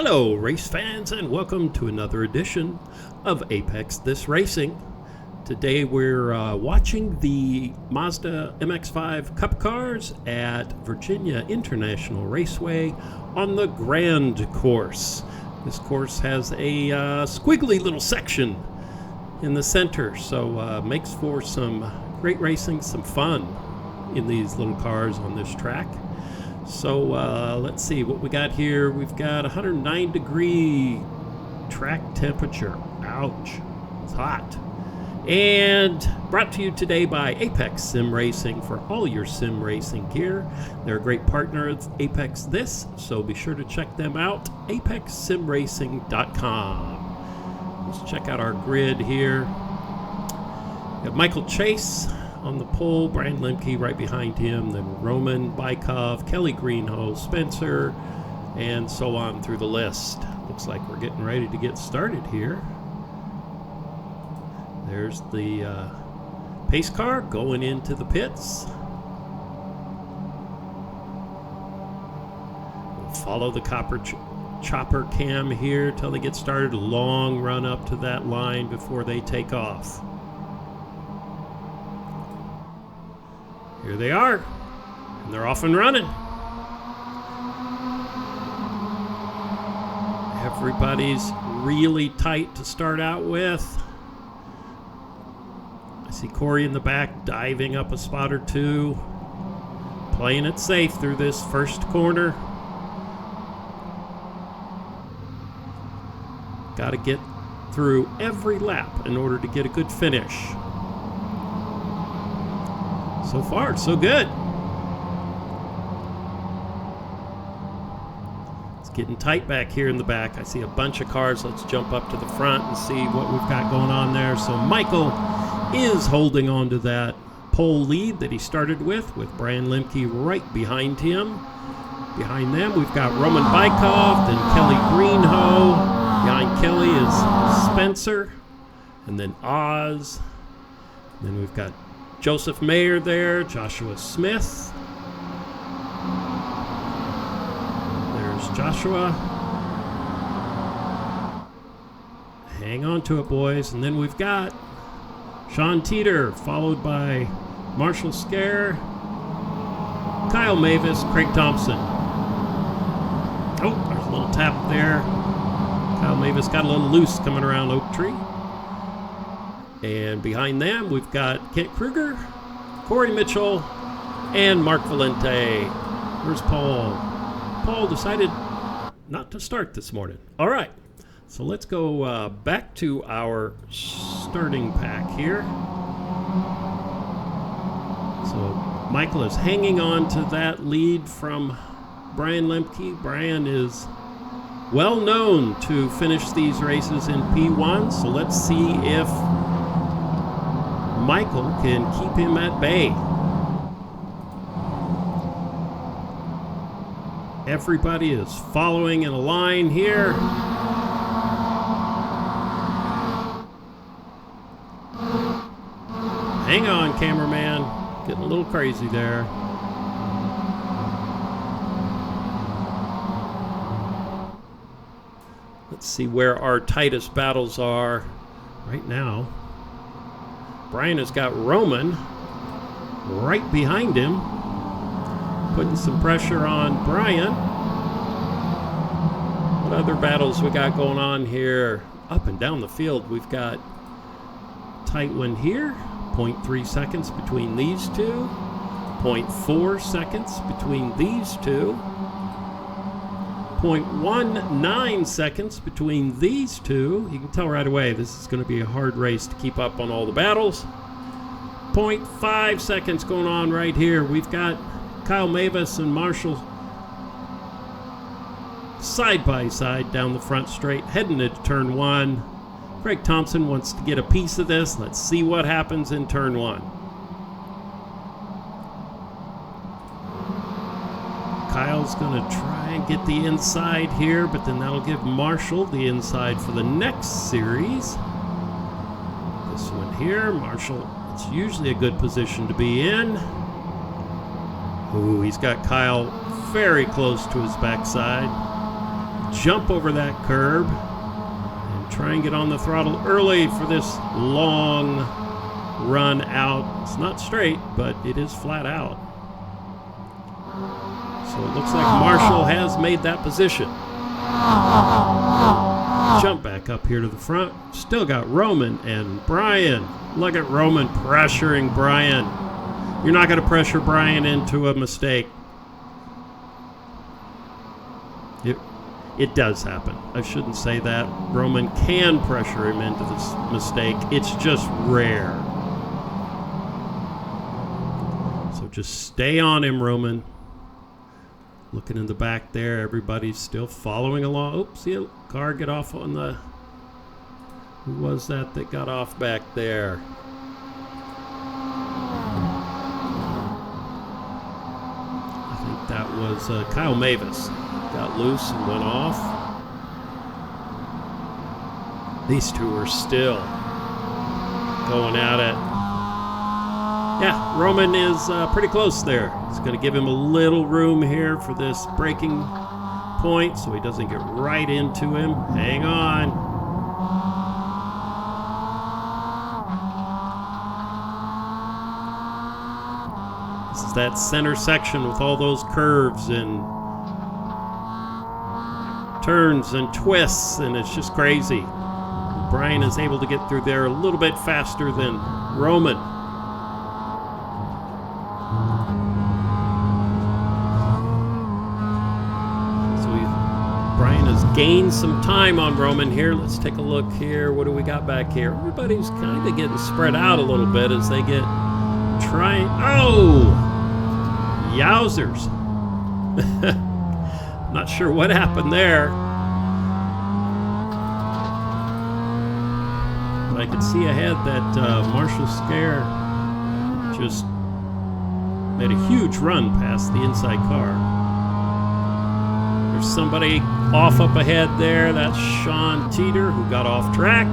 Hello race fans, and welcome to another edition of Apex This Racing. Today we're watching the Mazda MX5 Cup cars at Virginia International Raceway on the Grand Course. This course has a squiggly little section in the center, so makes for some great racing, some fun in these little cars on this track. So let's see what we got here. We've got 109 degree track temperature. Ouch, it's hot. And brought to you today by Apex Sim Racing for all your sim racing gear. They're a great partner of Apex This, so be sure to check them out, apexsimracing.com. Let's check out our grid here. We have Michael Chase on the pole, Brian Lemke right behind him, then Roman Bykov, Kelly Greenhoe, Spencer, and so on through the list. Looks like we're getting ready to get started here. There's the pace car going into the pits. We'll follow the chopper cam here till they get started. A long run up to that line before they take off. Here they are, and they're off and running. Everybody's really tight to start out with. I see Corey in the back diving up a spot or two, playing it safe through this first corner. Got to get through every lap in order to get a good finish. So far, so good. It's getting tight back here in the back. I see a bunch of cars. Let's jump up to the front and see what we've got going on there. So Michael is holding on to that pole lead that he started with Brian Lemke right behind him. Behind them, we've got Roman Bykov, then Kelly Greenhoe. Behind Kelly is Spencer, and then Oz. And then we've got Joseph Mayer there, Joshua Smith. There's Joshua. Hang on to it, boys. And then we've got Sean Teeter, followed by Marshall Scare, Kyle Mavis, Craig Thompson. Oh, there's a little tap there. Kyle Mavis got a little loose coming around Oak Tree. And behind them, we've got Kent Kruger, Corey Mitchell, and Mark Valente. Where's Paul? Paul decided not to start this morning. All right, so let's go back to our starting pack here. So Michael is hanging on to that lead from Brian Lemke. Brian is well known to finish these races in P1, so let's see if Michael can keep him at bay. Everybody is following in a line here. Hang on, cameraman. Getting a little crazy there. Let's see where our tightest battles are right now. Brian has got Roman right behind him, putting some pressure on Brian. What other battles we got going on here? Up and down the field, we've got tight one here. 0.3 seconds between these two. 0.4 seconds between these two. 0.19 seconds between these two. You can tell right away this is going to be a hard race to keep up on all the battles. 0.5 seconds going on right here. We've got Kyle Mavis and Marshall side by side down the front straight, heading into turn one. Craig Thompson wants to get a piece of this. Let's see what happens in turn one. Kyle's going to try and get the inside here, but then that'll give Marshall the inside for the next series. This one here, Marshall, it's usually a good position to be in. Ooh, he's got Kyle very close to his backside. jump over that curb and try and get on the throttle early for this long run out. It's not straight, but it is flat out. So it looks like Marshall has made that position. Jump back up here to the front. Still got Roman and Brian. Look at Roman pressuring Brian. You're not going to pressure Brian into a mistake. It does happen. I shouldn't say that. Roman can pressure him into this mistake. It's just rare. So just stay on him, Roman. Looking in the back there, everybody's still following along. Oops, see a car get off on the... Who was that got off back there? I think that was Kyle Mavis. Got loose and went off. These two are still going at it. Yeah, Roman is pretty close there. It's going to give him a little room here for this braking point so he doesn't get right into him. Hang on. This is that center section with all those curves and turns and twists, and it's just crazy. Brian is able to get through there a little bit faster than Roman. Brian has gained some time on Roman here. Let's take a look here. What do we got back here? Everybody's kind of getting spread out a little bit as they get trying. Oh! Yowzers. Not sure what happened there. But I can see ahead that Marshall Scare just made a huge run past the inside car. There's somebody off up ahead there. That's Sean Teeter, who got off track.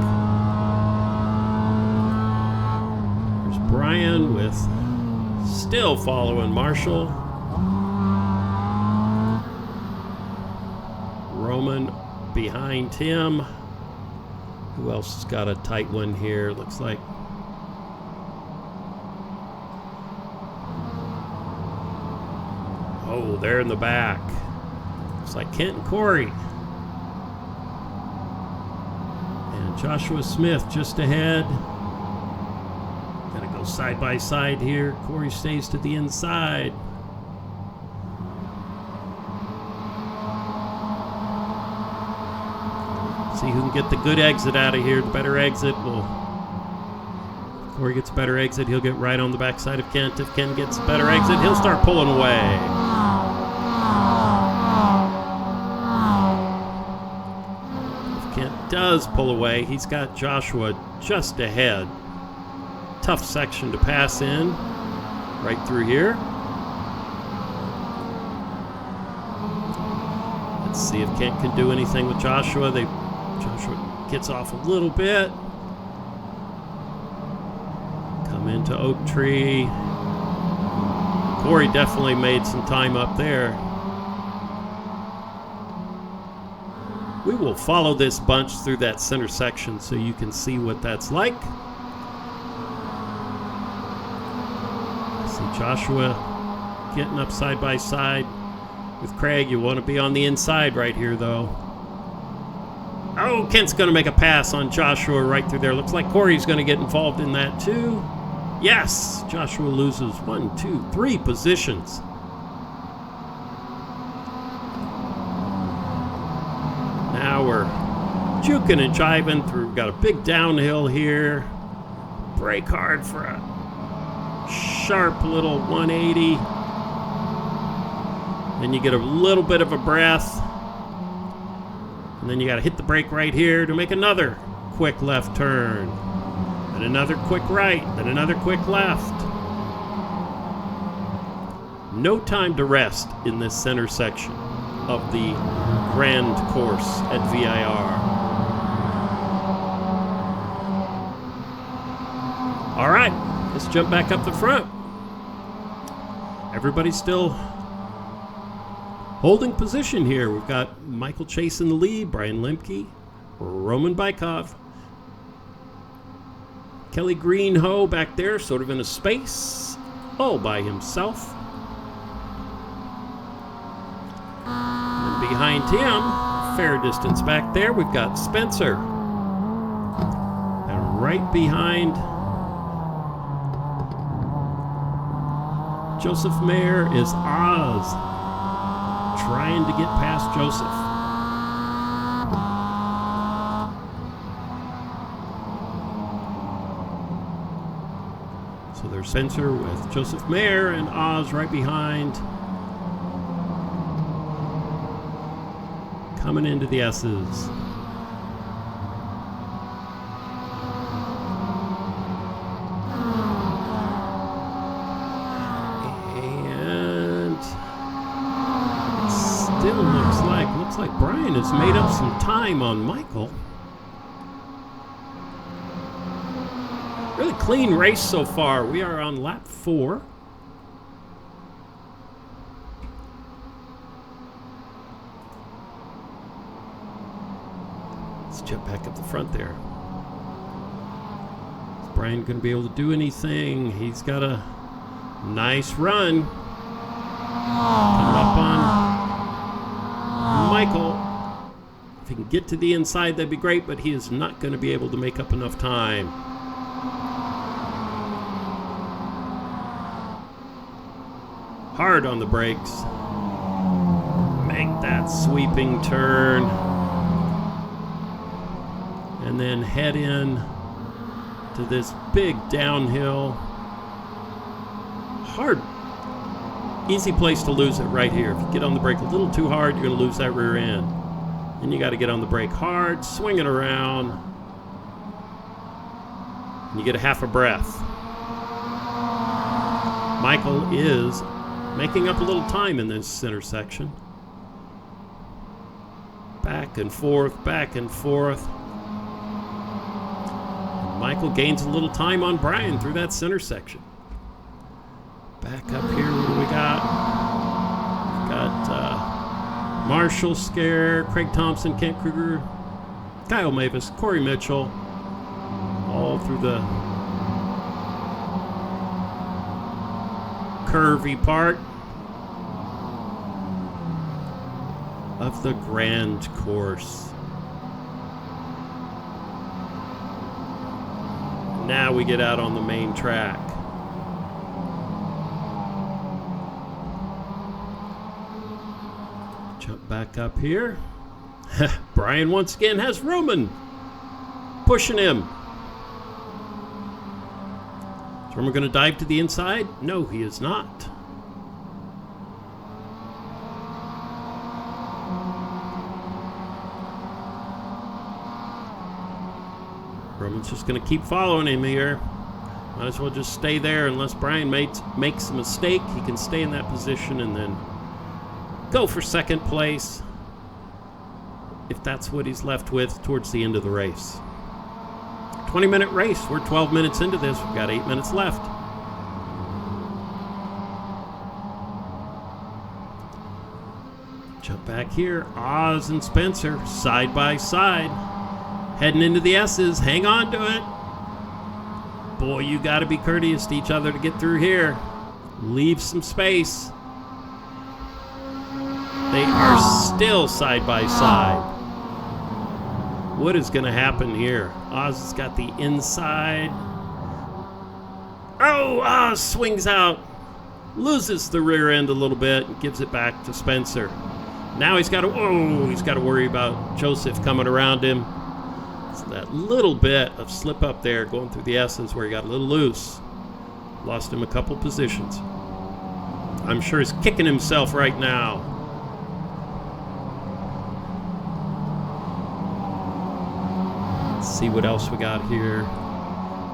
There's Brian with still following Marshall. Roman behind him. Who else has got a tight one here? Looks like oh, they're in the back. Looks like Kent and Corey. And Joshua Smith just ahead. Gotta go side by side here. Corey stays to the inside. See who can get the good exit out of here. The better exit will... If Corey gets a better exit, he'll get right on the backside of Kent. If Kent gets a better exit, he'll start pulling away. If Kent does pull away, he's got Joshua just ahead. Tough section to pass in. Right through here. Let's see if Kent can do anything with Joshua. Joshua gets off a little bit. Come into Oak Tree. Corey definitely made some time up there. We will follow this bunch through that center section so you can see what that's like. See Joshua getting up side by side with Craig. You want to be on the inside right here, though. Oh, Kent's going to make a pass on Joshua right through there. Looks like Corey's going to get involved in that, too. Yes! Joshua loses 1, 2, 3 positions. Now we're juking and jiving through. We've got a big downhill here. Brake hard for a sharp little 180. Then you get a little bit of a breath. And then you got to hit the brake right here to make another quick left turn. Then another quick right. Then another quick left. No time to rest in this center section of the Grand Course at VIR. All right, let's jump back up the front. Everybody's still Holding position here, we've got Michael Chase in the lead, Brian Lemke, Roman Bykov, Kelly Greenhoe back there, sort of in a space, all by himself. And behind him, fair distance back there, we've got Spencer. And right behind Joseph Mayer is Oz, trying to get past Joseph. So there's Spencer with Joseph Mayer and Oz right behind. Coming into the S's. Still looks like Brian has made up some time on Michael. Really clean race so far. We are on lap 4. Let's jump back up the front there. Is Brian going to be able to do anything? He's got a nice run. Coming up on Michael. If he can get to the inside, that'd be great, but he is not going to be able to make up enough time. Hard on the brakes. Make that sweeping turn. And then head in to this big downhill. Hard. Easy place to lose it right here. If you get on the brake a little too hard, you're going to lose that rear end. Then you got to get on the brake hard, swing it around, and you get a half a breath. Michael is making up a little time in this center section. Back and forth, back and forth. And Michael gains a little time on Brian through that center section. Back up here, what do we got? We've got Marshall Scare, Craig Thompson, Kent Kruger, Kyle Mavis, Corey Mitchell, all through the curvy part of the Grand Course. Now we get out on the main track. Jump back up here. Brian once again has Roman pushing him. Is Roman going to dive to the inside? No, he is not. Roman's just going to keep following him here. Might as well just stay there unless Brian makes a mistake. He can stay in that position and then go for second place if that's what he's left with towards the end of the race. 20-minute race. We're 12 minutes into this. We've got 8 minutes left. Jump back here. Oz and Spencer side by side. Heading into the S's. Hang on to it. Boy, you got to be courteous to each other to get through here. Leave some space. They are still side by side. What is going to happen here? Oz has got the inside. Oh, Oz swings out. Loses the rear end a little bit and gives it back to Spencer. Now he's got to worry about Joseph coming around him. So that little bit of slip up there going through the S's where he got a little loose. Lost him a couple positions. I'm sure he's kicking himself right now. See what else we got here.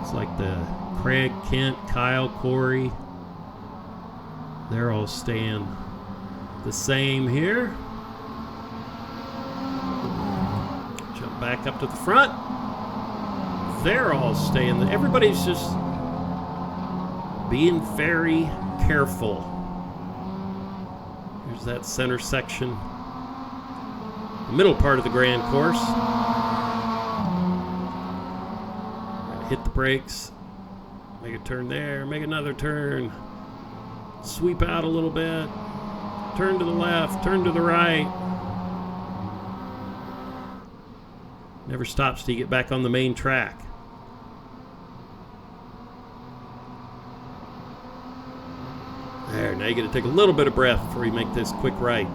It's like the Craig, Kent, Kyle, Corey. They're all staying the same here. Jump back up to the front. They're all staying. Everybody's just being very careful. Here's that center section. The middle part of the Grand Course. Hit the brakes. Make a turn there. Make another turn. Sweep out a little bit. Turn to the left. Turn to the right. Never stops till you get back on the main track. There, now you got to take a little bit of breath before you make this quick right.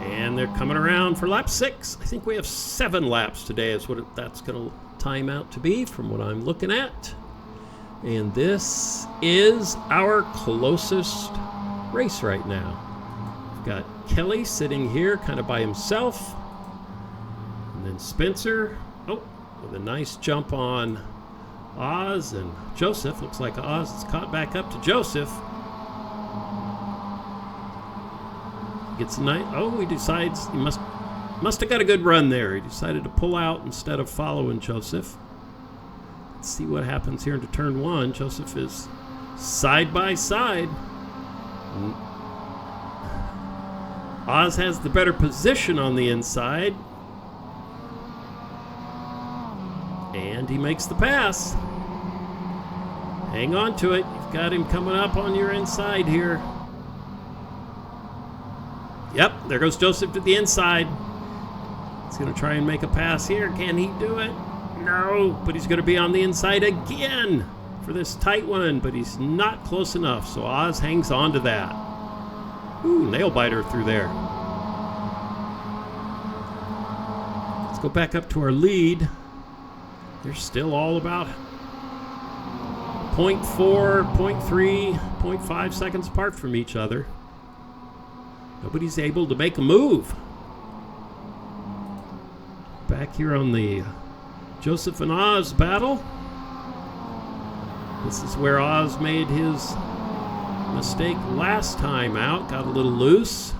And they're coming around for lap 6. I think we have 7 laps today is what that's going to time out to be from what I'm looking at. And this is our closest race right now. We've got Kelly sitting here kind of by himself. And then Spencer, with a nice jump on Oz and Joseph. Looks like Oz is caught back up to Joseph. Gets a nice, he decides he must have got a good run there. He decided to pull out instead of following Joseph. Let's see what happens here into turn 1. Joseph is side by side. Oz has the better position on the inside. And he makes the pass. Hang on to it. You've got him coming up on your inside here. Yep, there goes Joseph to the inside. He's going to try and make a pass here. Can he do it? No, but he's going to be on the inside again for this tight one, but he's not close enough, so Oz hangs on to that. Ooh, nail biter through there. Let's go back up to our lead. They're still all about 0.4, 0.3, 0.5 seconds apart from each other. Nobody's able to make a move. Back here on the Joseph and Oz battle. This is where Oz made his mistake last time out. Got a little loose.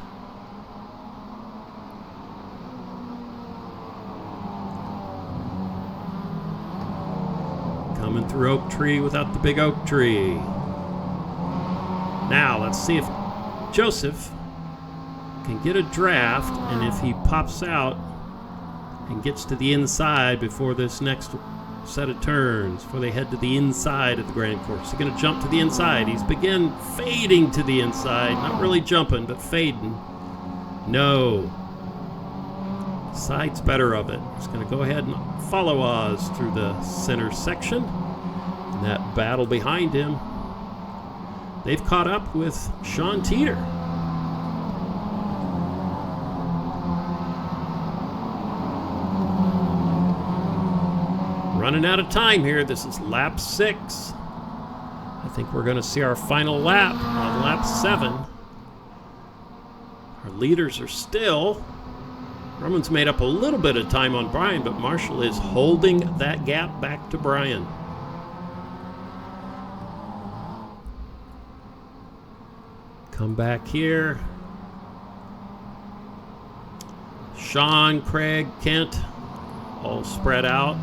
Coming through Oak Tree without the big oak tree. Now let's see if Joseph can get a draft, and if he pops out and gets to the inside before this next set of turns, before they head to the inside of the Grand Course. He's going to jump to the inside. He's begin fading to the inside. Not really jumping, but fading. No. Side's better of it. He's going to go ahead and follow Oz through the center section. And that battle behind him. They've caught up with Sean Teeter. Running out of time here. This is lap 6. I think we're going to see our final lap on lap 7. Our leaders are still. Roman's made up a little bit of time on Brian, but Marshall is holding that gap back to Brian. Come back here. Sean, Craig, Kent, all spread out.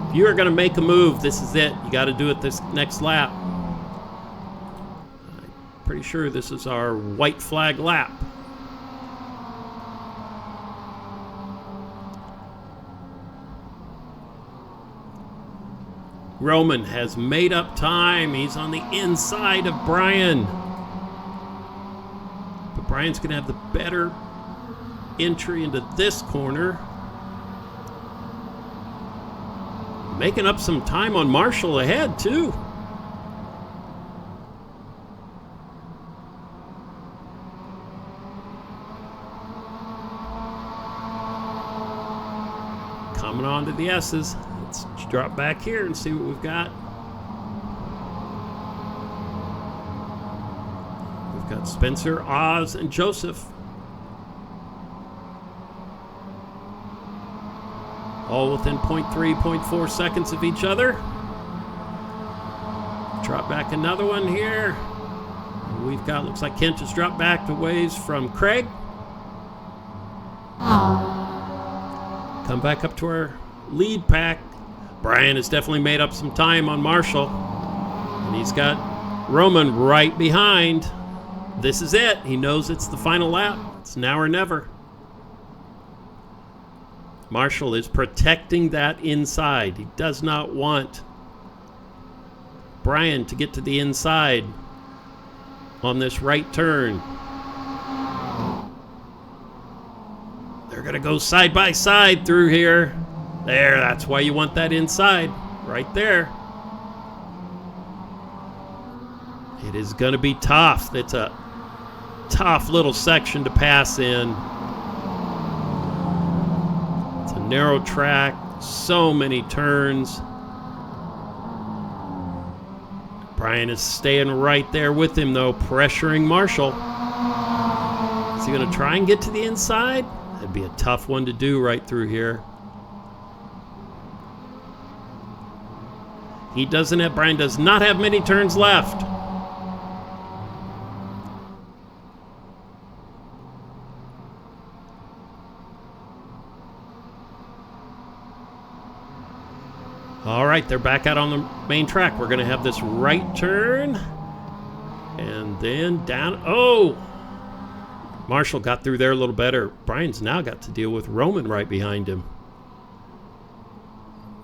If you are going to make a move, this is it. You got to do it this next lap. I'm pretty sure this is our white flag lap. Roman has made up time. He's on the inside of Brian. But Brian's going to have the better entry into this corner. Making up some time on Marshall ahead, too. Coming on to the S's. Let's drop back here and see what we've got. We've got Spencer, Oz, and Joseph. All within 0.3, 0.4 seconds of each other. Drop back another one here. And we've got, looks like Kent just dropped back to ways from Craig. Come back up to our lead pack. Brian has definitely made up some time on Marshall. And he's got Roman right behind. This is it. He knows it's the final lap. It's now or never. Marshall is protecting that inside. He does not want Brian to get to the inside on this right turn. They're going to go side by side through here. There, that's why you want that inside. Right there. It is going to be tough. It's a tough little section to pass in. It's a narrow track. So many turns. Brian is staying right there with him, though, pressuring Marshall. Is he going to try and get to the inside? That'd be a tough one to do right through here. Brian does not have many turns left. All right, they're back out on the main track. We're going to have this right turn. And then down. Oh! Marshall got through there a little better. Brian's now got to deal with Roman right behind him.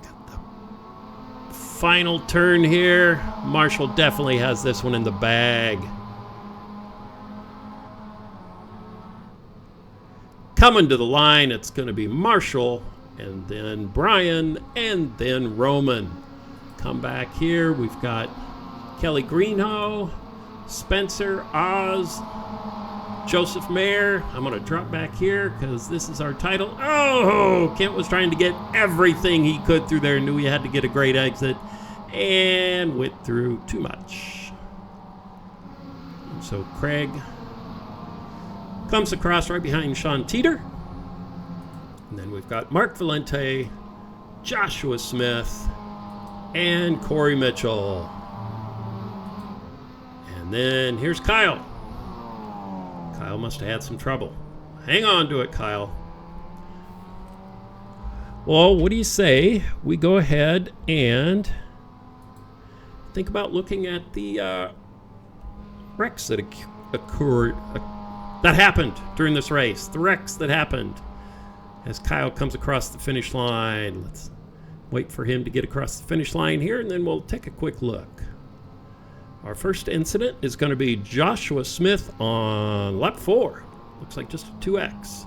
Got the final turn here. Marshall definitely has this one in the bag. Coming to the line, it's going to be Marshall, and then Brian, and then Roman. Come back here. We've got Kelly Greenhow, Spencer, Oz, Joseph Mayer. I'm going to drop back here because this is our title. Oh, Kent was trying to get everything he could through there. Knew he had to get a great exit and went through too much. So Craig comes across right behind Sean Teeter. And then we've got Mark Valente, Joshua Smith, and Corey Mitchell. And then here's Kyle. Kyle must have had some trouble. Hang on to it, Kyle. Well, what do you say we go ahead and think about looking at the wrecks that occurred, that happened during this race. The wrecks that happened as Kyle comes across the finish line. Let's wait for him to get across the finish line here, and then we'll take a quick look. Our first incident is going to be Joshua Smith on lap 4. Looks like just a 2X.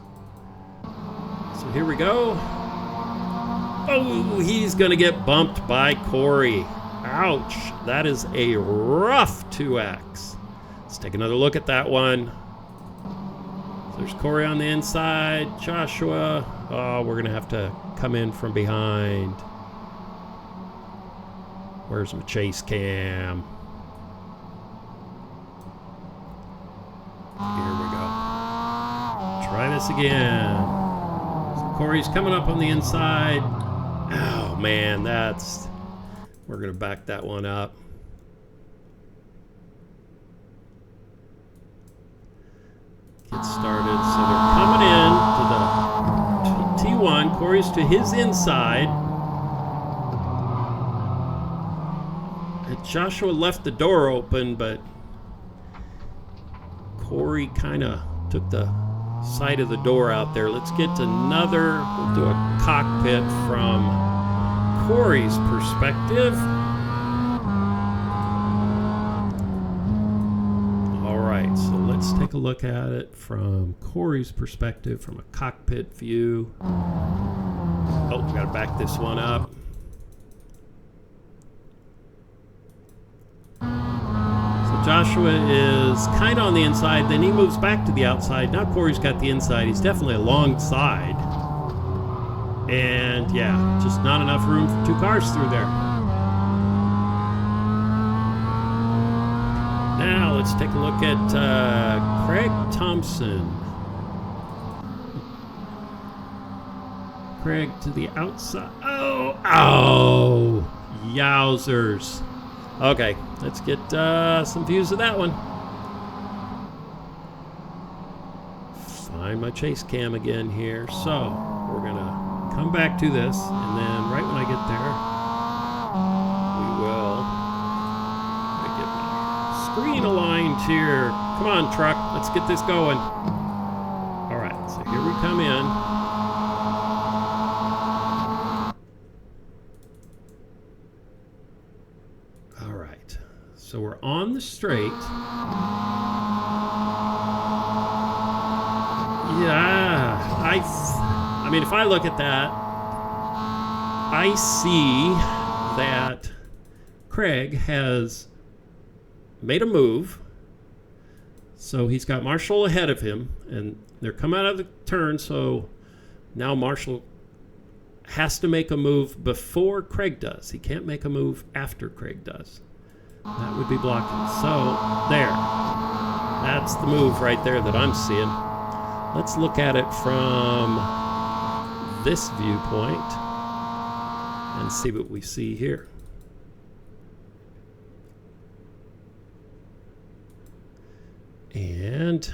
So here we go. Oh, he's going to get bumped by Corey. Ouch. That is a rough 2X. Let's take another look at that one. So there's Corey on the inside. Joshua. Oh, we're going to have to come in from behind. Where's my chase cam? Here we go. Try this again. So Corey's coming up on the inside. Oh, man, we're going to back that one up. Get started. So they're coming in to the T1. Corey's to his inside. And Joshua left the door open, but Corey kind of took the side of the door out there. Let's get another. We'll do a cockpit from Corey's perspective. All right, so let's take a look at it from Corey's perspective, from a cockpit view. Oh, we got to back this one up. Joshua is kind of on the inside, then he moves back to the outside. Now Corey's got the inside. He's definitely alongside. And yeah, just not enough room for 2 cars through there. Now let's take a look at Craig Thompson. Craig to the outside. Oh, yowzers. Okay, let's get some views of that one. Find my chase cam again here. So we're going to come back to this, and then right when I get there, green aligned here. Come on, truck. Let's get this going. All right, so here we come in. All right, so we're on the straight. Yeah, I mean, if I look at that, I see that Craig has made a move. So he's got Marshall ahead of him, and they're coming out of the turn, so now Marshall has to make a move before Craig does. He can't make a move after Craig does. That would be blocking. So there. That's the move right there that I'm seeing. Let's look at it from this viewpoint and see what we see here. And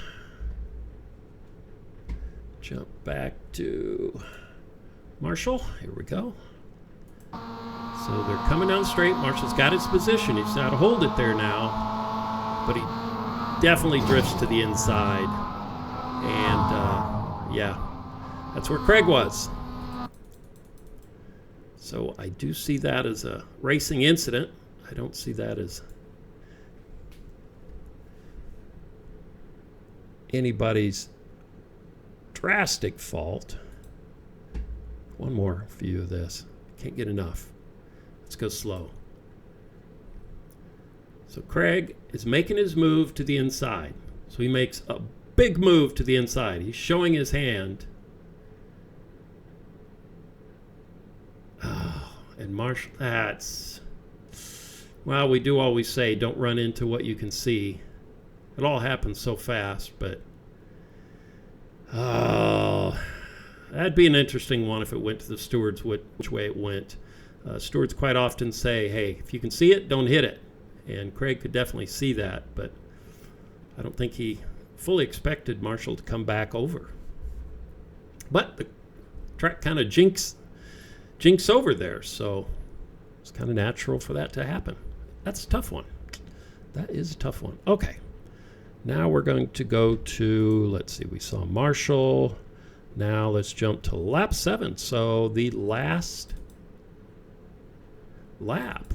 jump back to Marshall. Here we go. So they're coming down straight. Marshall's got his position. He's got to hold it there now. But he definitely drifts to the inside. And, yeah, that's where Craig was. So I do see that as a racing incident. I don't see that as anybody's drastic fault. One more view of this. Can't get enough. Let's go slow. So Craig is making his move to the inside. So he makes a big move to the inside. He's showing his hand. Oh, and Marshall, that's... Well, we do always say, don't run into what you can see. It all happens so fast, but... Oh, that'd be an interesting one if it went to the stewards, which way it went. Stewards quite often say, hey, if you can see it, don't hit it. And Craig could definitely see that, but I don't think he fully expected Marshall to come back over. But the track kind of jinx over there, so it's kind of natural for that to happen. That's a tough one. That is a tough one. Okay. Now we're going to go to, let's see, we saw Marshall. Now let's jump to lap 7. So the last lap.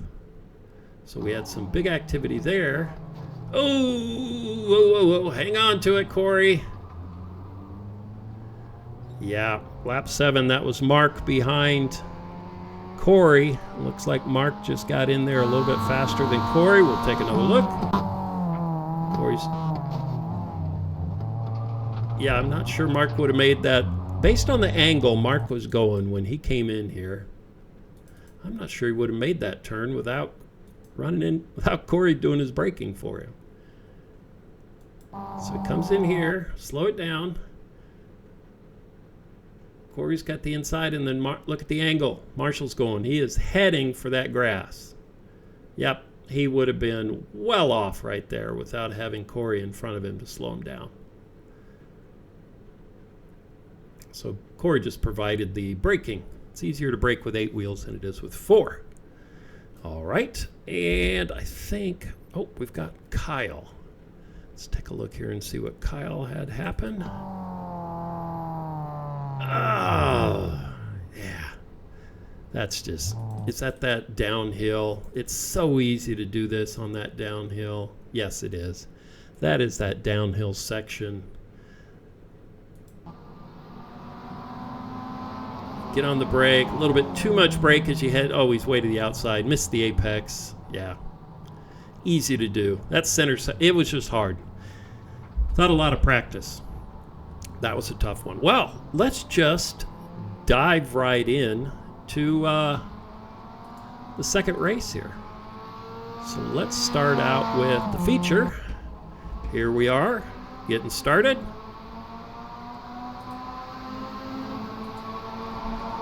So we had some big activity there. Oh, whoa, whoa, whoa. Hang on to it, Corey. Yeah, lap 7, that was Mark behind Corey. Looks like Mark just got in there a little bit faster than Corey. We'll take another look. Corey's... Yeah, I'm not sure Mark would have made that. Based on the angle Mark was going when he came in here, I'm not sure he would have made that turn without running in, without Corey doing his braking for him. So he comes in here, slow it down. Corey's got the inside, and then look at the angle Marshall's going. He is heading for that grass. Yep, he would have been well off right there without having Corey in front of him to slow him down. So Corey just provided the braking. It's easier to brake with 8 wheels than it is with 4. All right, and I think, oh, we've got Kyle. Let's take a look here and see what Kyle had happen. Oh, yeah. That's just, it's at that downhill. It's so easy to do this on that downhill. Yes, it is. That is that downhill section. Get on the brake. A little bit too much brake as you head. Oh, he's way to the outside. Missed the apex. Yeah. Easy to do. That's center. It was just hard. Not a lot of practice. That was a tough one. Well, let's just dive right in to the second race here. So let's start out with the feature. Here we are, getting started.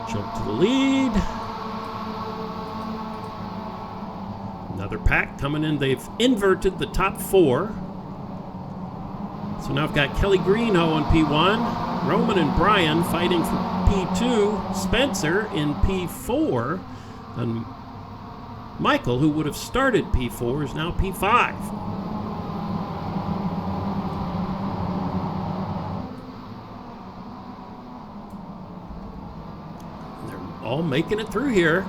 Jump to the lead. Another pack coming in. They've inverted the top 4. So now I've got Kelly Greenhoe on P1, Roman and Brian fighting for P2, Spencer in P4, and Michael, who would have started P4, is now P5. all making it through here.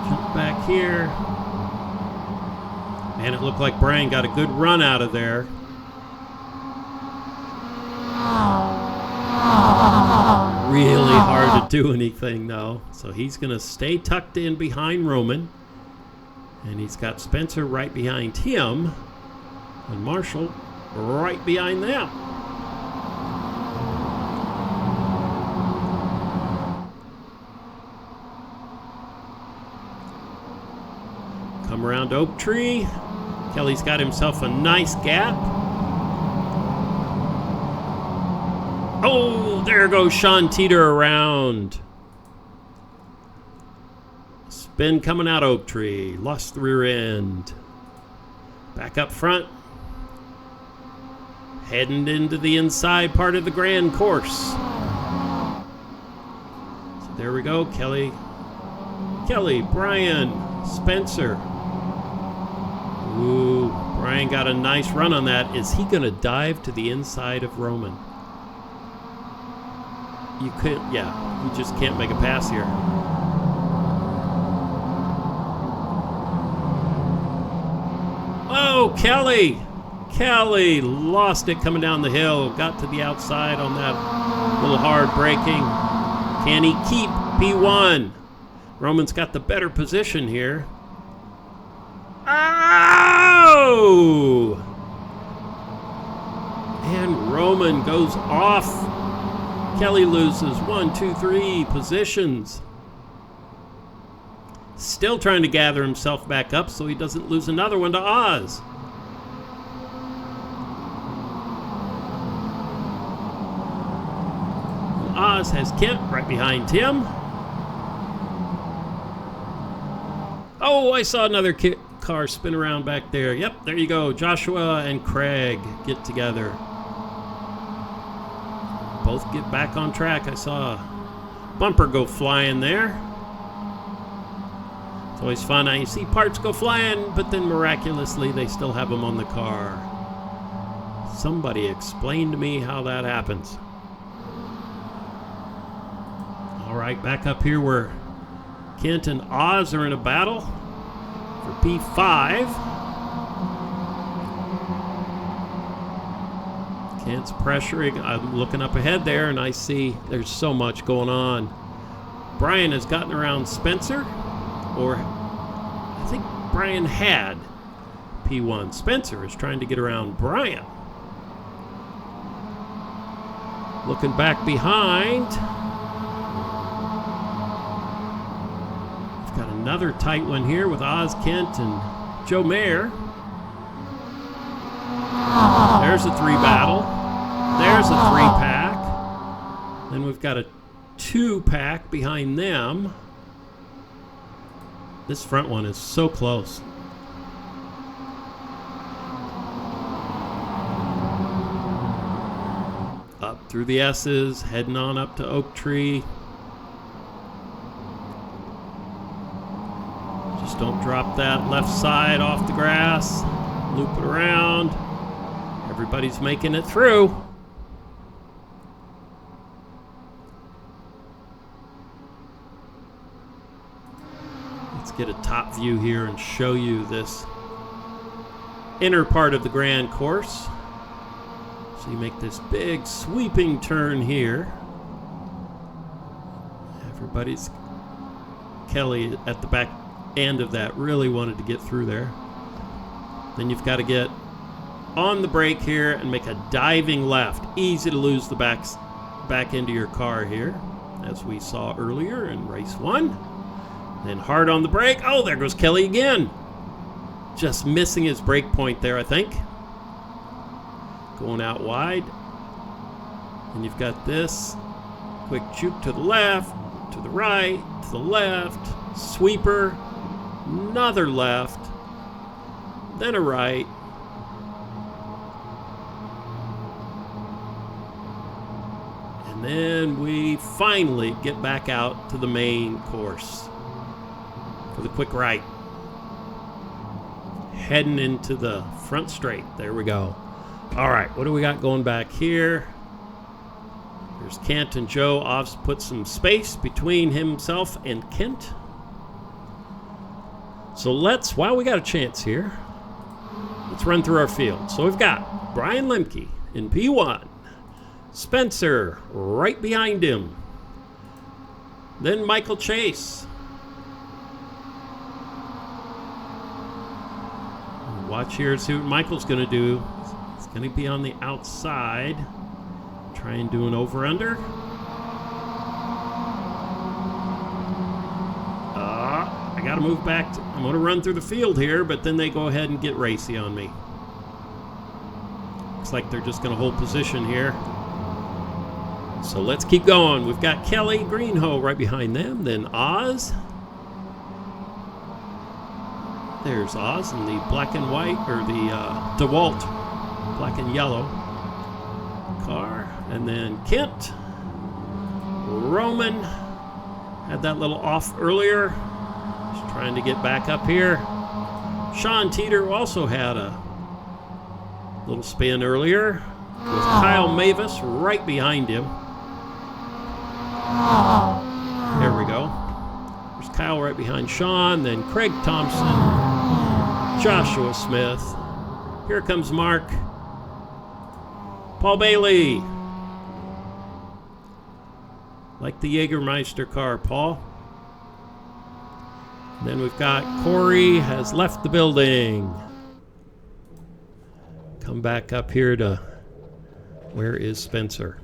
Jump back here. And it looked like Brian got a good run out of there. Really hard to do anything though. So he's going to stay tucked in behind Roman. And he's got Spencer right behind him. And Marshall right behind them. Come around Oak Tree. Kelly's got himself a nice gap. Oh, there goes Sean Teeter around. Spin coming out Oak Tree. Lost the rear end. Back up front. Heading into the inside part of the Grand Course. So there we go. Kelly, Brian, Spencer. Ooh, Brian got a nice run on that. Is he going to dive to the inside of Roman? You could, yeah, you just can't make a pass here. Oh, Kelly lost it coming down the hill. Got to the outside on that little hard braking. Can he keep P1? Roman's got the better position here. Oh! And Roman goes off. Kelly loses 1, 2, 3 positions. Still trying to gather himself back up so he doesn't lose another one to Oz. Oz has Kent right behind him. Oh, I saw another car spin around back there. Yep, there you go. Joshua and Craig get together. Both get back on track. I saw a bumper go flying there. It's always fun. I see parts go flying, but then miraculously they still have them on the car. Somebody explain to me how that happens. All right, back up here where Kent and Oz are in a battle for P5. Kent's pressuring. I'm looking up ahead there, and I see there's so much going on. Brian has gotten around Spencer, or I think Brian had P1. Spencer is trying to get around Brian. Looking back behind. We've got another tight one here with Oz Kent and Joe Mayer. There's a 3 battle. There's a 3-pack. Then we've got a 2-pack behind them. This front one is so close. Up through the S's, heading on up to Oak Tree. Just don't drop that left side off the grass. Loop it around. Everybody's making it through. Let's get a top view here and show you this inner part of the Grand Course. So you make this big sweeping turn here. Everybody's, Kelly at the back end of that really wanted to get through there. Then you've got to get on the brake here and make a diving left. Easy to lose the back into your car here, as we saw earlier in race 1. Then hard on the brake. Oh, there goes Kelly again. Just missing his brake point there, I think. Going out wide. And you've got this quick juke to the left, to the right, to the left, sweeper, another left, then a right. And then we finally get back out to the main course for the quick right. Heading into the front straight. There we go. All right, what do we got going back here? There's There's Kent and Joe. Oz put some space between himself and Kent. So while we got a chance here, let's run through our field. So we've got Brian Lemke in P1. Spencer right behind him. Then Michael Chase. Watch here, see what Michael's going to do. He's going to be on the outside. Try and do an over-under. I got to move back. I'm going to run through the field here, but then they go ahead and get racy on me. Looks like they're just going to hold position here. So let's keep going. We've got Kelly Greenhoe right behind them. Then Oz. There's Oz in the black and white, or the DeWalt black and yellow car. And then Kent. Roman had that little off earlier. Just trying to get back up here. Sean Teeter also had a little spin earlier with Kyle Mavis right behind him. There we go. There's Kyle right behind Sean, then Craig Thompson, Joshua Smith. Here comes Mark. Paul Bailey. Like the Jägermeister car, Paul. And then we've got Corey has left the building. Come back up here to, where is Spencer?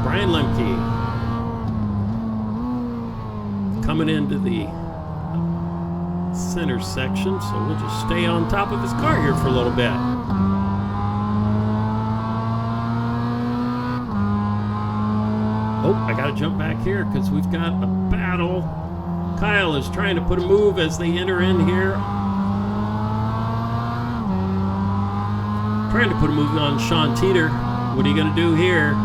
Brian Lemke coming into the center section, so we'll just stay on top of his car here for a little bit. Oh, I got to jump back here because we've got a battle. Kyle is trying to put a move as they enter in here. Trying to put a move on Sean Teeter. What are you going to do here?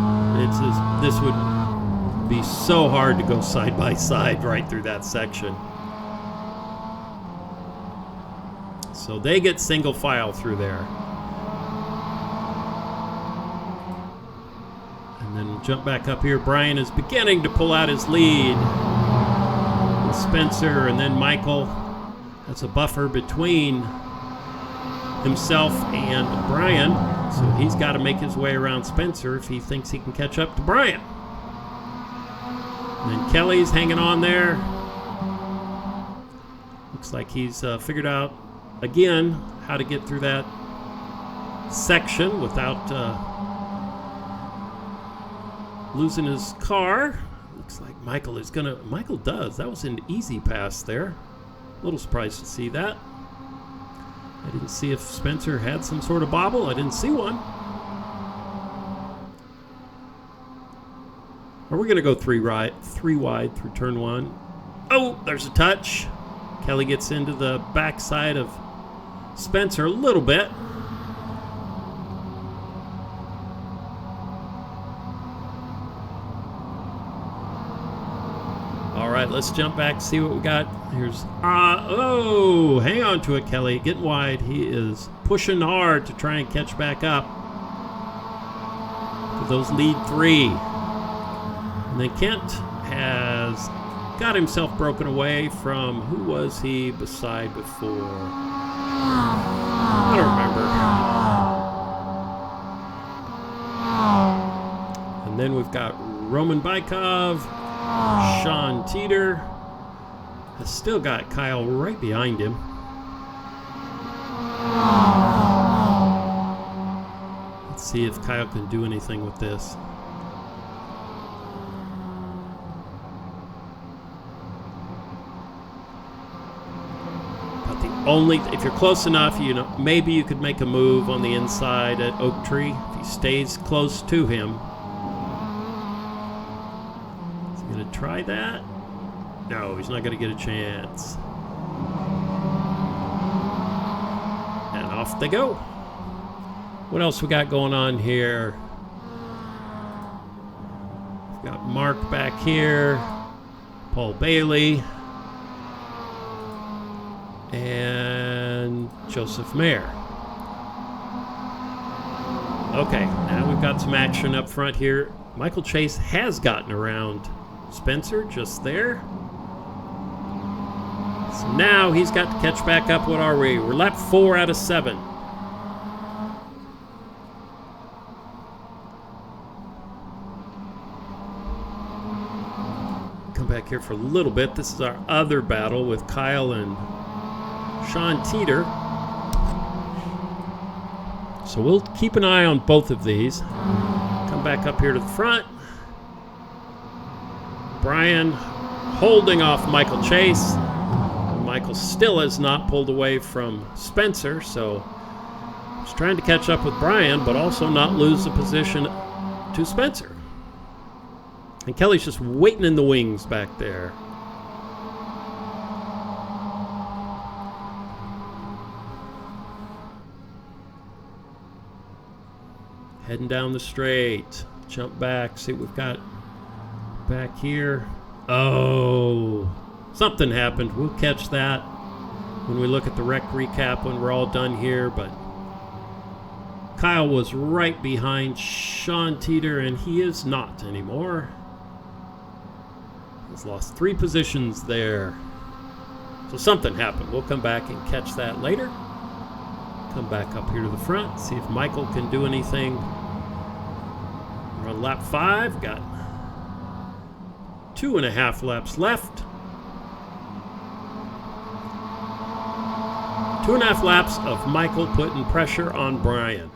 This would be so hard to go side by side right through that section. So they get single file through there. And then we'll jump back up here. Brian is beginning to pull out his lead. With Spencer and then Michael. That's a buffer between himself and Brian. So he's got to make his way around Spencer if he thinks he can catch up to Brian. And then Kelly's hanging on there. Looks like he's figured out, again, how to get through that section without losing his car. Looks like Michael is going to... Michael does. That was an easy pass there. A little surprised to see that. I didn't see if Spencer had some sort of bobble. I didn't see one. Are we going to go three wide through turn one? Oh, there's a touch. Kelly gets into the backside of Spencer a little bit. All right, let's jump back, see what we got. Here's, oh, hang on to it, Kelly. Getting wide. He is pushing hard to try and catch back up to those lead three. And then Kent has got himself broken away from, who was he beside before? I don't remember. And then we've got Roman Bykov. Sean Teeter has still got Kyle right behind him. Let's see if Kyle can do anything with this. But the only, if you're close enough, you know, maybe you could make a move on the inside at Oak Tree if he stays close to him. Gonna try that? No, he's not gonna get a chance. And off they go. What else we got going on here? We've got Mark back here, Paul Bailey, and Joseph Mayer. Okay, now we've got some action up front here. Michael Chase has gotten around Spencer just there. So now he's got to catch back up. What are we? We're lap 4 out of 7. Come back here for a little bit. This is our other battle with Kyle and Sean Teeter. So we'll keep an eye on both of these. Come back up here to the front. Brian holding off Michael Chase. Michael still has not pulled away from Spencer, so he's trying to catch up with Brian, but also not lose the position to Spencer. And Kelly's just waiting in the wings back there. Heading down the straight. Jump back, see what we've got back here. Oh, something happened. We'll catch that when we look at the wreck recap when we're all done here. But Kyle was right behind Sean Teeter, and he is not anymore. He's lost 3 positions there. So something happened. We'll come back and catch that later. Come back up here to the front, see if Michael can do anything. We're on lap 5, got 2.5 laps left. 2.5 laps of Michael putting pressure on Brian.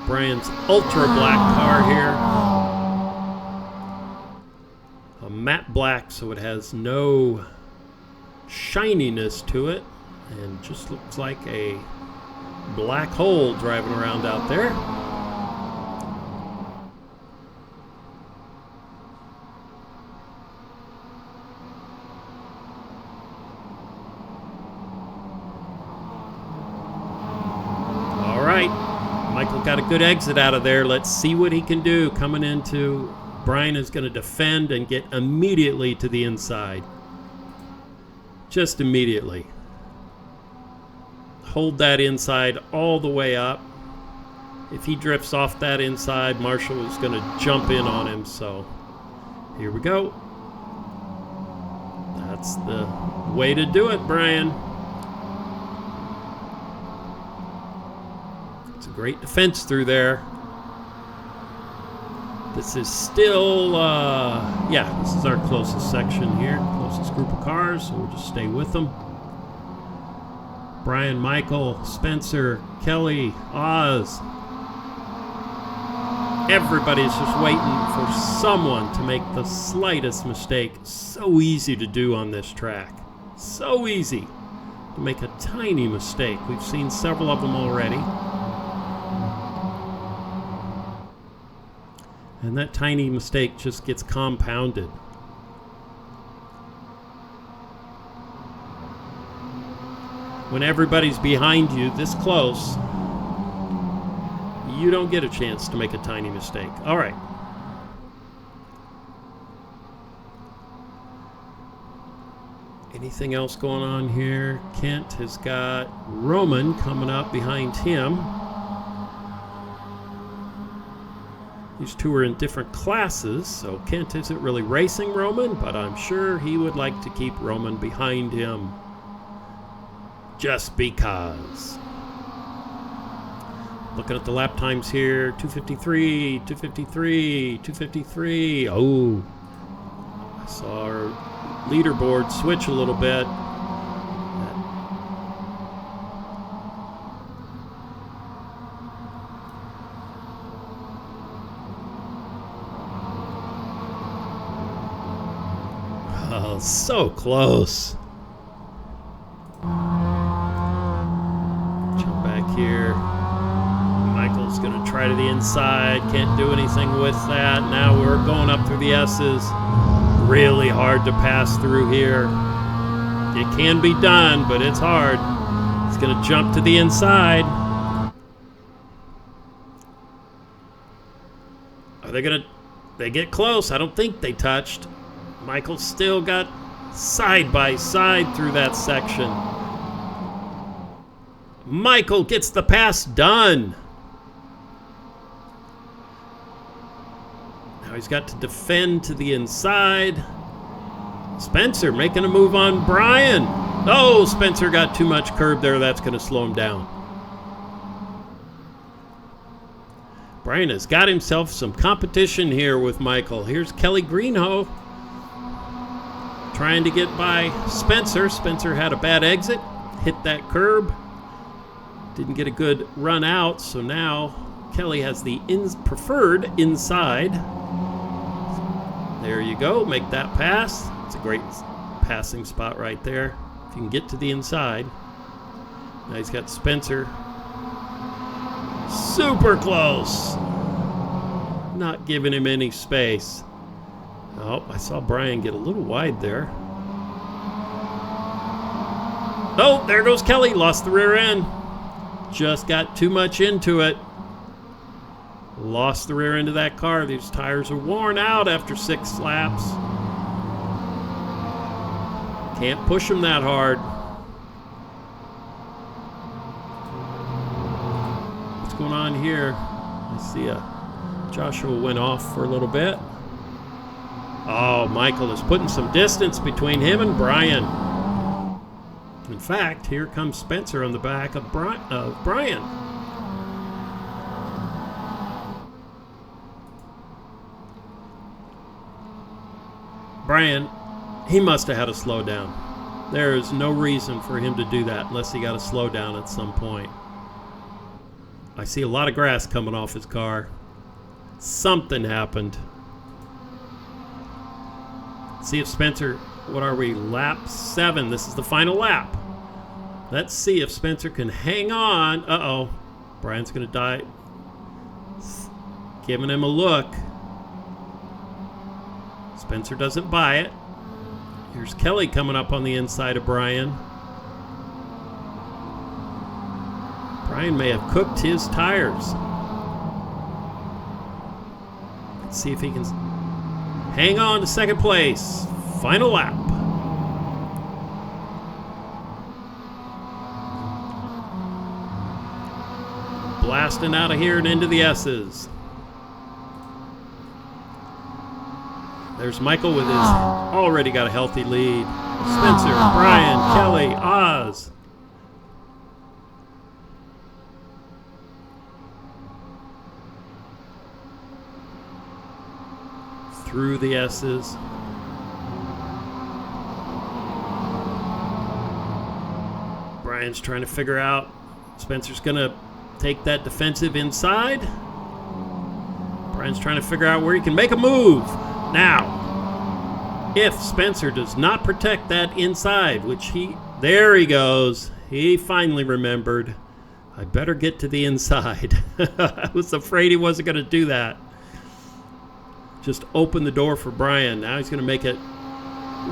Brian's ultra black car here. A matte black, so it has no shininess to it, and just looks like a black hole driving around out there. All right, Michael got a good exit out of there. Let's see what he can do. Coming into Brian is going to defend and get immediately to the inside. Just immediately. Hold that inside all the way up. If he drifts off that inside, Marshall is going to jump in on him. So here we go. That's the way to do it, Brian. It's a great defense through there. This is still, this is our closest section here, closest group of cars, so we'll just stay with them. Brian, Michael, Spencer, Kelly, Oz. Everybody's just waiting for someone to make the slightest mistake. So easy to do on this track. So easy to make a tiny mistake. We've seen several of them already. And that tiny mistake just gets compounded. When everybody's behind you this close, you don't get a chance to make a tiny mistake. All right. Anything else going on here? Kent has got Roman coming up behind him. These two are in different classes, so Kent isn't really racing Roman, but I'm sure he would like to keep Roman behind him just because. Looking at the lap times here, 253, 253, 253. Oh, I saw our leaderboard switch a little bit. Oh, so close. Jump back here. Michael's going to try to the inside. Can't do anything with that. Now we're going up through the S's. Really hard to pass through here. It can be done, but it's hard. It's going to jump to the inside. Are they going to... They get close. I don't think they touched. Michael still got side by side through that section. Michael gets the pass done. Now he's got to defend to the inside. Spencer making a move on Brian. Oh, Spencer got too much curb there. That's going to slow him down. Brian has got himself some competition here with Michael. Here's Kelly Greenhoe trying to get by Spencer. Spencer had a bad exit, hit that curb, didn't get a good run out, so now Kelly has the preferred inside. There you go, make that pass. It's a great passing spot right there. If you can get to the inside. Now he's got Spencer. Super close. Not giving him any space. Oh, I saw Brian get a little wide there. Oh, there goes Kelly. Lost the rear end. Just got too much into it. Lost the rear end of that car. These tires are worn out after 6 laps. Can't push them that hard. What's going on here? I see Joshua went off for a little bit. Oh, Michael is putting some distance between him and Brian. In fact, here comes Spencer on the back of Brian. Brian, he must have had to slow down. There is no reason for him to do that unless he got to slow down at some point. I see a lot of grass coming off his car. Something happened. See if Spencer, what are we, lap 7. This is the final lap. Let's see if Spencer can hang on. Uh-oh. Brian's going to die. Giving him a look. Spencer doesn't buy it. Here's Kelly coming up on the inside of Brian. Brian may have cooked his tires. Let's see if he can hang on to second place. Final lap. Blasting out of here and into the S's. There's Michael with his already got a healthy lead. Spencer, Brian, Kelly, Oz. Through the S's. Brian's trying to figure out. Spencer's going to take that defensive inside. Brian's trying to figure out where he can make a move. Now, if Spencer does not protect that inside, which there he goes. He finally remembered. I better get to the inside. I was afraid he wasn't going to do that. Just open the door for Brian. Now he's going to make it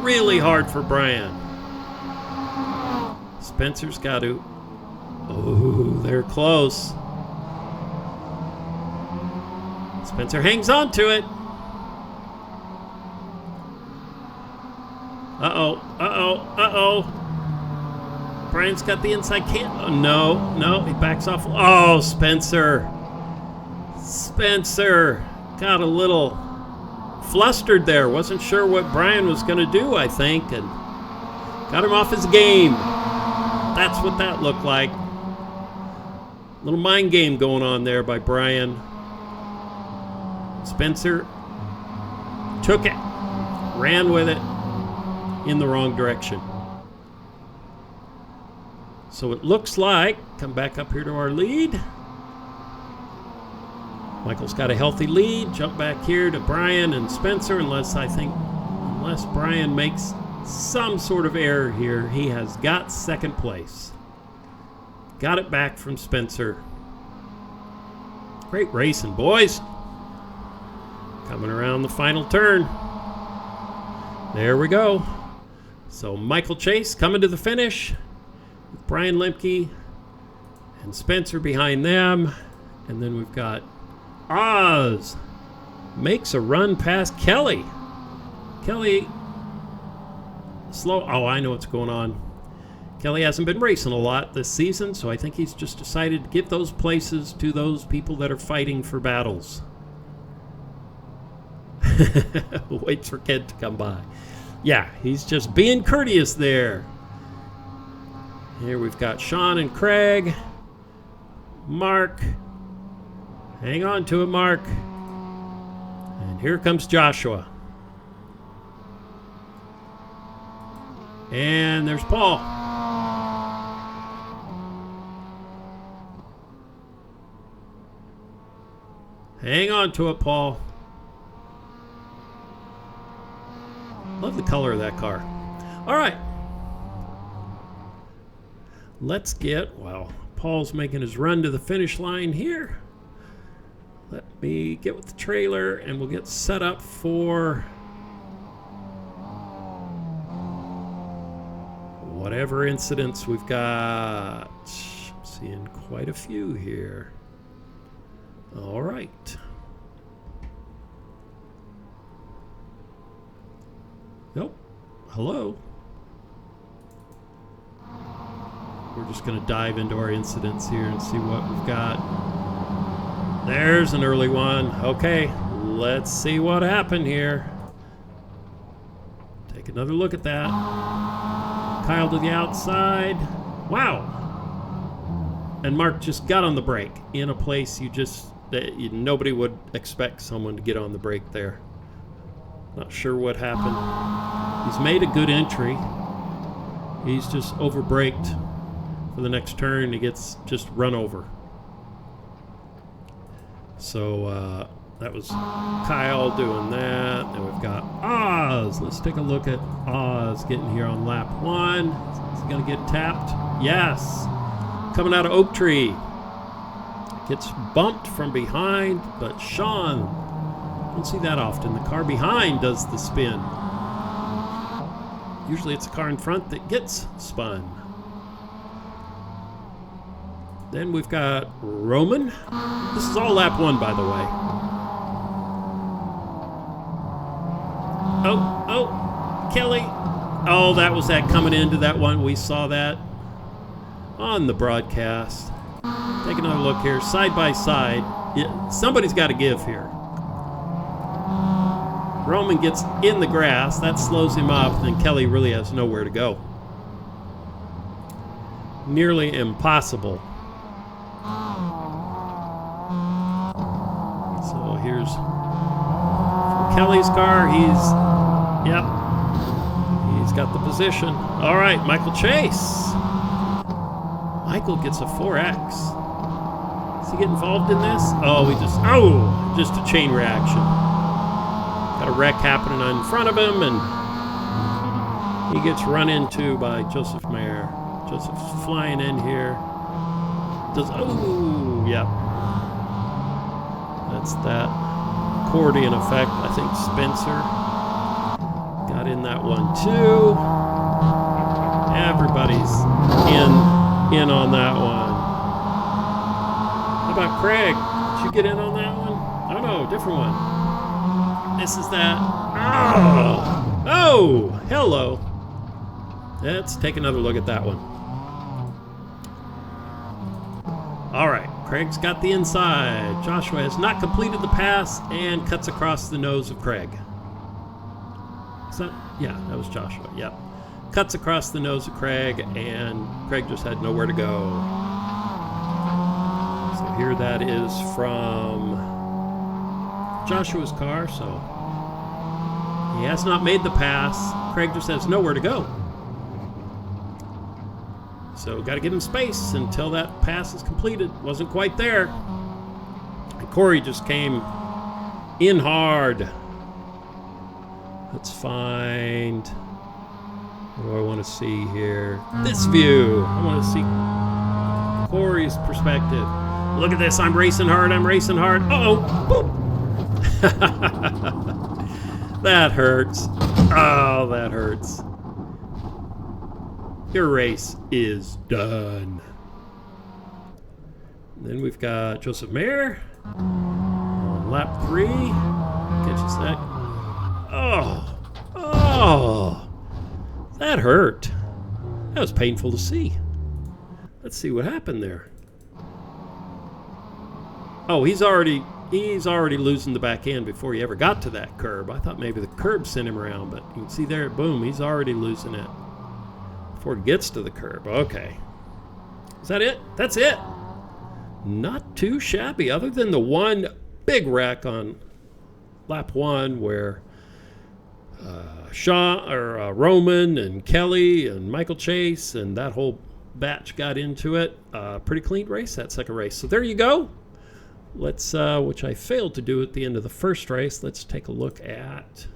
really hard for Brian. Spencer's got to. Oh, they're close. Spencer hangs on to it. Uh-oh, uh-oh, uh-oh. Brian's got the inside oh, no, he backs off. Oh, Spencer. Spencer got a little flustered there. Wasn't sure what Brian was going to do, I think, and got him off his game. That's what that looked like. Little mind game going on there by Brian. Spencer took it, ran with it in the wrong direction. So it looks like, come back up here to our lead. Michael's got a healthy lead. Jump back here to Brian and Spencer, unless Brian makes some sort of error here. He has got second place. Got it back from Spencer. Great racing, boys. Coming around the final turn. There we go. So Michael Chase coming to the finish. With Brian Lemke and Spencer behind them. And then we've got Oz makes a run past Kelly. Kelly slow. Oh, I know what's going on. Kelly hasn't been racing a lot this season, so I think he's just decided to give those places to those people that are fighting for battles. Waits for Kent to come by. Yeah, he's just being courteous there. Here we've got Sean and Craig. Mark. Hang on to it, Mark. And here comes Joshua. And there's Paul. Hang on to it, Paul. Love the color of that car. All right. Let's get, well, Paul's making his run to the finish line here. Let me get with the trailer and we'll get set up for whatever incidents we've got. I'm seeing quite a few here. All right. Nope. Hello. We're just going to dive into our incidents here and see what we've got. There's an early one. Okay, let's see what happened here. Take another look at that. Kyle to the outside. Wow. And Mark just got on the brake in a place nobody would expect someone to get on the brake there. Not sure what happened. He's made a good entry. He's just over-braked for the next turn. He gets just run over. So that was Kyle doing that. Then we've got Oz. Let's take a look at Oz getting here on lap 1. Is he going to get tapped? Yes. Coming out of Oak Tree. Gets bumped from behind, but Sean, don't see that often. The car behind does the spin. Usually it's the car in front that gets spun. Then we've got Roman. This is all lap 1, by the way. Oh, Kelly. Oh, that was that coming into that one. We saw that on the broadcast. Take another look here, side by side. Somebody's got to give here. Roman gets in the grass. That slows him up. Then Kelly really has nowhere to go. Nearly impossible. So here's Kelly's car. He's got the position. All right, Michael Chase. Michael gets a 4X. Does he get involved in this? Oh, just a chain reaction. Got a wreck happening in front of him, and he gets run into by Joseph Mayer. Joseph's flying in here. Yep. That's that accordion effect. I think Spencer got in that one too. Everybody's in on that one. How about Craig? Did you get in on that one? Oh no, different one. This is that. Oh, hello. Let's take another look at that one. All right, Craig's got the inside. Joshua has not completed the pass and cuts across the nose of Craig. Yeah, that was Joshua. Yep. Cuts across the nose of Craig, and Craig just had nowhere to go. So here that is from Joshua's car, so he has not made the pass. Craig just has nowhere to go. So got to give him space until that pass is completed. Wasn't quite there. And Corey just came in hard. Let's find... What do I want to see here? This view. I want to see Corey's perspective. Look at this. I'm racing hard. Uh-oh. Boop. That hurts. Oh, that hurts. Your race is done. Then we've got Joseph Mayer on lap 3. Catches that. Oh. That hurt. That was painful to see. Let's see what happened there. Oh, he's already losing the back end before he ever got to that curb. I thought maybe the curb sent him around, but you can see there, boom, he's already losing it before it gets to the curb. Okay. Is that it? That's it. Not too shabby, other than the one big wreck on lap 1 where Roman and Kelly and Michael Chase and that whole batch got into it. Pretty clean race, that second race. So there you go. Let's, which I failed to do at the end of the first race. Let's take a look at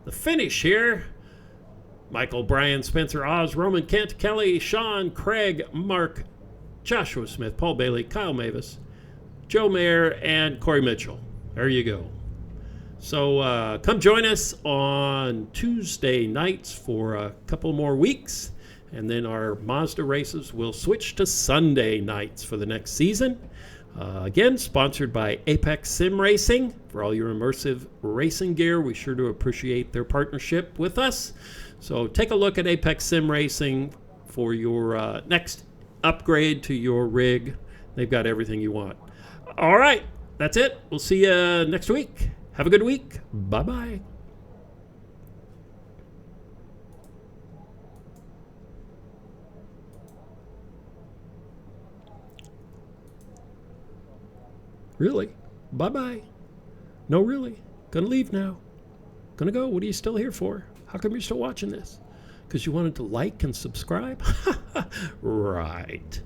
the finish here. Michael, Brian, Spencer, Oz, Roman, Kent, Kelly, Sean, Craig, Mark, Joshua Smith, Paul Bailey, Kyle Mavis, Joe Mayer, and Corey Mitchell. There you go. So come join us on Tuesday nights for a couple more weeks. And then our Mazda races will switch to Sunday nights for the next season. Again, sponsored by Apex Sim Racing. For all your immersive racing gear, we sure do appreciate their partnership with us. So take a look at Apex Sim Racing for your next upgrade to your rig. They've got everything you want. All right, that's it. We'll see you next week. Have a good week. Bye-bye. Really? Bye-bye. No, really. Gonna leave now. Gonna go. What are you still here for? How come you're still watching this? Because you wanted to like and subscribe? Right.